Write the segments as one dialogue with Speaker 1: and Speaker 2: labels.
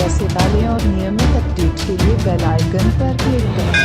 Speaker 1: जैसे वाले और नियमित अपडेट के लिए बेल आइकन पर क्लिक करें।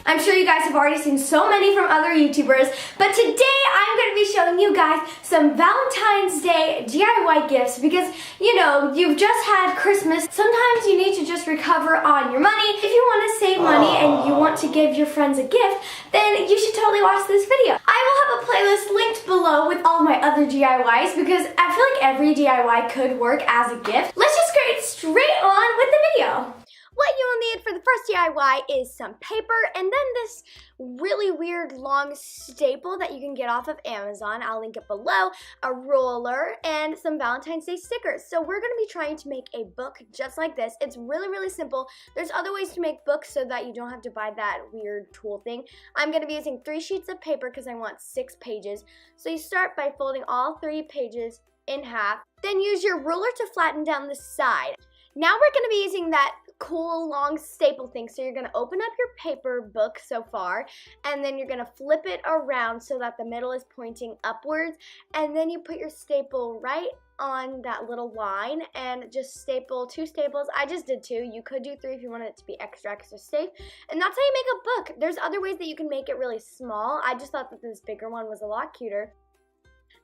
Speaker 2: I'm sure you guys have already seen so many from other YouTubers, but today I'm going to be showing you guys some Valentine's Day DIY gifts because, you know, you've just had Christmas. Sometimes you need to just recover on your money. If you want to save money and you want to give your friends a gift, then you should totally watch this video. I will have a playlist linked below with all of my other DIYs because I feel like every DIY could work as a gift. Let's just get straight on with the video. What you will need for the first DIY is some paper and then this really weird long staple that you can get off of Amazon. I'll link it below, a roller, and some Valentine's Day stickers. So we're going to be trying to make a book just like this. It's really, really simple. There's other ways to make books so that you don't have to buy that weird tool thing. I'm going to be using 3 sheets of paper because I want 6 pages. So you start by folding all 3 pages in half. Then use your ruler to flatten down the side. Now we're going to be using that cool long staple thing. So you're going to open up your paper book so far, and then you're going to flip it around so that the middle is pointing upwards, and then you put your staple right on that little line and just staple 2 staples. I just did 2. You could do 3 if you wanted it to be extra safe. And that's how you make a book. There's other ways that you can make it really small. I just thought that this bigger one was a lot cuter.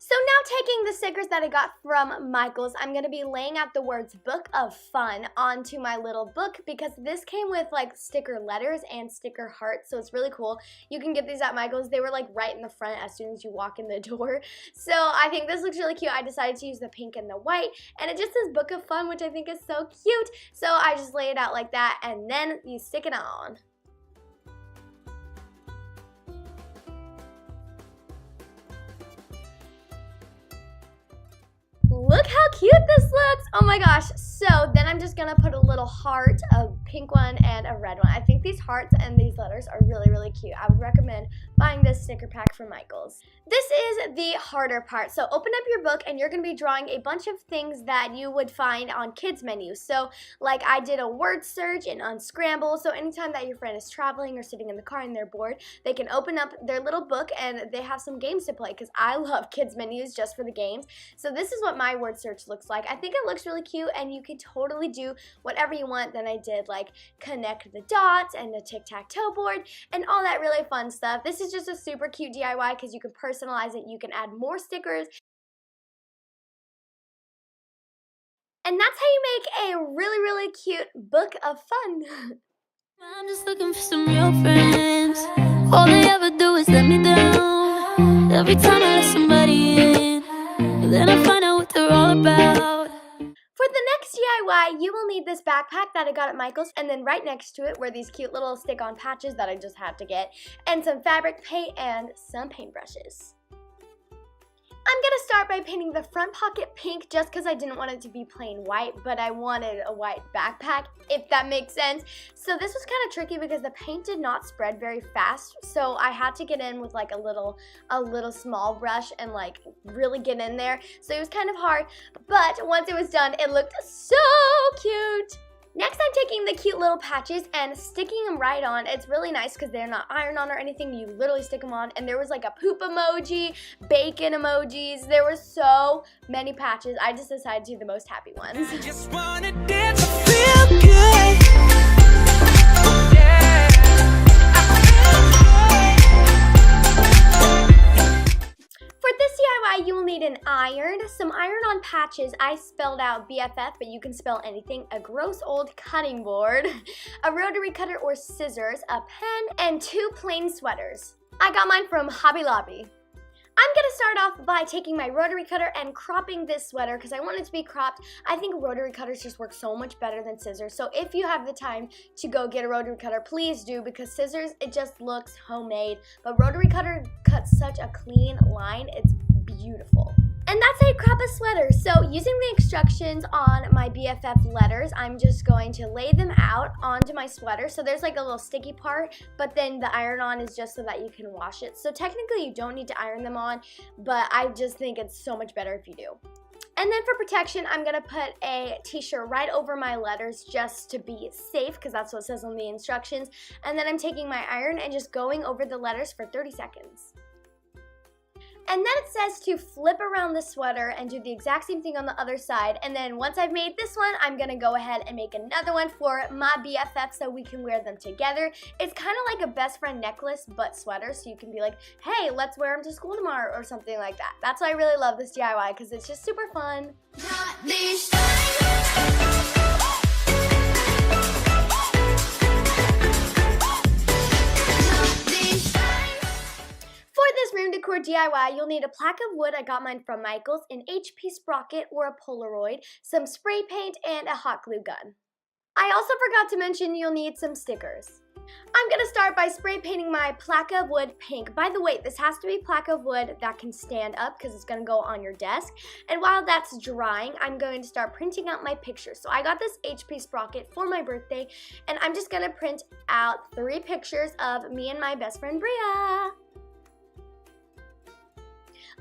Speaker 2: So now taking the stickers that I got from Michael's, I'm going to be laying out the words Book of Fun onto my little book because this came with like sticker letters and sticker hearts, so it's really cool. You can get these at Michael's. They were like right in the front as soon as you walk in the door. So I think this looks really cute. I decided to use the pink and the white, and it just says Book of Fun, which I think is so cute. So I just lay it out like that, and then you stick it on. Look how cute this looks! Oh my gosh. So then I'm just gonna put a little heart, a pink one and a red one. I think these hearts and these letters are really, really cute. I would recommend buying this sticker pack from Michael's. This is the harder part. So open up your book and you're gonna be drawing a bunch of things that you would find on kids menus. So like I did a word search and unscramble. So anytime that your friend is traveling or sitting in the car and they're bored, they can open up their little book and they have some games to play because I love kids menus just for the games. So this is what my word search looks like. I think it looks really cute and you could totally do whatever you want. Then I did like connect the dots and a tic-tac-toe board and all that really fun stuff. This is just a super cute DIY because you can personalize it. You can add more stickers. And that's how you make a really, really cute book of fun.
Speaker 3: I'm just looking for some real friends. All they ever do is let me down. Every time I let somebody in, then I find out what they're all about.
Speaker 2: For the next DIY, you will need this backpack that I got at Michael's, and then right next to it were these cute little stick-on patches that I just had to get, and some fabric paint and some paintbrushes. I'm going to start by painting the front pocket pink just because I didn't want it to be plain white, but I wanted a white backpack, if that makes sense. So this was kind of tricky because the paint did not spread very fast, so I had to get in with like a little small brush and like really get in there. So it was kind of hard, but once it was done, it looked so cute. Next, I'm taking the cute little patches and sticking them right on. It's really nice because they're not ironed on or anything. You literally stick them on. And there was like a poop emoji, bacon emojis. There were so many patches. I just decided to do the most happy ones.
Speaker 4: I just wanna dance, I feel good.
Speaker 2: For this DIY, you will need an iron, some iron-on patches. I spelled out BFF, but you can spell anything, a gross old cutting board, a rotary cutter or scissors, a pen, and 2 plain sweaters. I got mine from Hobby Lobby. I'm going to start off by taking my rotary cutter and cropping this sweater because I want it to be cropped. I think rotary cutters just work so much better than scissors. So if you have the time to go get a rotary cutter, please do, because scissors, it just looks homemade. But rotary cutter cuts such a clean line. It's beautiful. And that's how you crop a sweater. So using the instructions on my BFF letters, I'm just going to lay them out onto my sweater. So there's like a little sticky part, but then the iron-on is just so that you can wash it. So technically you don't need to iron them on, but I just think it's so much better if you do. And then for protection, I'm gonna put a t-shirt right over my letters just to be safe, because that's what it says on the instructions. And then I'm taking my iron and just going over the letters for 30 seconds. And then it says to flip around the sweater and do the exact same thing on the other side. And then once I've made this one, I'm gonna go ahead and make another one for my BFF so we can wear them together. It's kind of like a best friend necklace but sweater, so you can be like, hey, let's wear them to school tomorrow or something like that. That's why I really love this DIY, because it's just super fun.
Speaker 3: Not this time.
Speaker 2: Room decor DIY, you'll need a plaque of wood. I got mine from Michael's, an HP sprocket or a Polaroid, some spray paint, and a hot glue gun. I also forgot to mention you'll need some stickers. I'm gonna start by spray painting my plaque of wood pink. By the way, this has to be plaque of wood that can stand up because it's gonna go on your desk. And while that's drying, I'm going to start printing out my pictures. So I got this HP sprocket for my birthday, and I'm just gonna print out 3 pictures of me and my best friend Bria.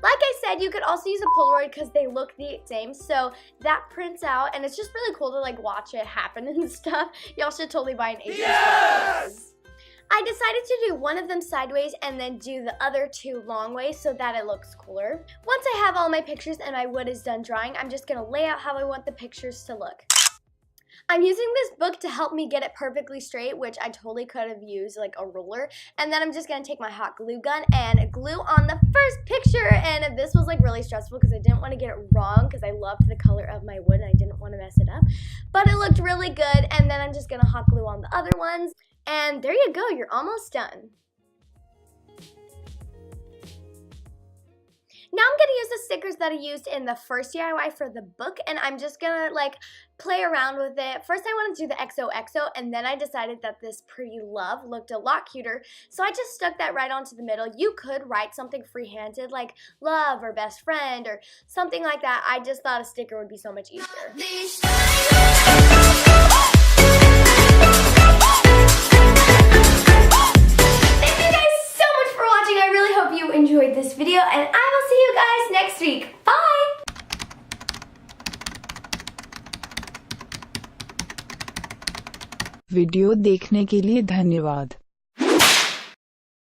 Speaker 2: Like I said, you could also use a Polaroid because they look the same, so that prints out, and it's just really cool to like watch it happen and stuff. Y'all should totally buy an HP. Yes! I decided to do one of them sideways and then do the other 2 long ways so that it looks cooler. Once I have all my pictures and my wood is done drying, I'm just gonna lay out how I want the pictures to look. I'm using this book to help me get it perfectly straight, which I totally could have used like a ruler. And then I'm just going to take my hot glue gun and glue on the first picture. And this was like really stressful because I didn't want to get it wrong because I loved the color of my wood and I didn't want to mess it up. But it looked really good. And then I'm just going to hot glue on the other ones. And there you go, you're almost done. Now I'm gonna use the stickers that I used in the first DIY for the book, and I'm just gonna like play around with it. First I wanted to do the XOXO, and then I decided that this pretty love looked a lot cuter, so I just stuck that right onto the middle. You could write something free-handed like love or best friend or something like that. I just thought a sticker would be so much easier. Enjoyed this video, and I will see you guys next week. Bye!
Speaker 1: Video देखने के लिए धन्यवाद।